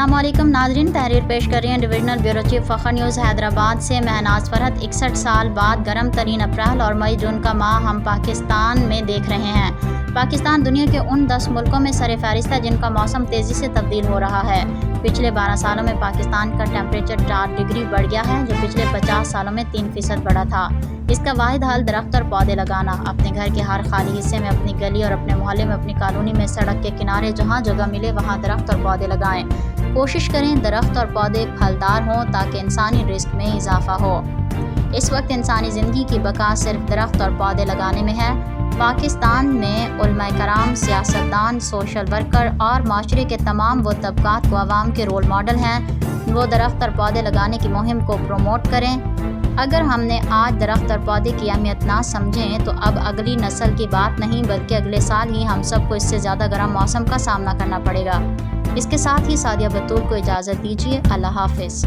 अस्सलाम वालेकुम नाज़रीन, तहरीर पेश कर रही हैं divisional bureau chief Fakhar news Hyderabad से। महनाज फरहत 61 साल बाद गर्म तरीन अप्रैल और मई जून का माह हम पाकिस्तान में देख रहे हैं। पाकिस्तान दुनिया के उन 10 मुल्कों में सर फहरिस्त है जिनका मौसम तेज़ी से तब्दील हो रहा है। पिछले 12 सालों में पाकिस्तान का टेम्परेचर 4 डिग्री बढ़ गया है, जो पिछले 50 सालों में 3% बढ़ा था। इसका वाहिद हल दरख्त और पौधे लगाना। अपने घर के हर खाली हिस्से में, अपनी गली और अपने मोहल्ले में, अपनी कॉलोनी में, सड़क के किनारे जहाँ जगह मिले वहाँ दरख्त और पौधे लगाएं। कोशिश करें दरख्त और पौधे फलदार हों ताकि इंसानी रिस्क में इजाफा हो। इस वक्त इंसानी ज़िंदगी की बका सिर्फ दरख्त और पौधे लगाने में है। पाकिस्तान में उलमाए कराम, सियासतदान, सोशल वर्कर और माशरे के तमाम वो तबकात को आवाम के रोल मॉडल हैं। वो दरख्त और पौधे लगाने की मुहिम को प्रोमोट करें। अगर हमने आज दरख्त और पौधे की अहमियत ना समझें तो अब अगली नस्ल की बात नहीं बल्कि अगले साल ही हम सबको इससे ज़्यादा गर्म मौसम का सामना करना पड़ेगा। इसके साथ ही सादिया बतूल को इजाज़त दीजिए। अल्लाह हाफ़िज़।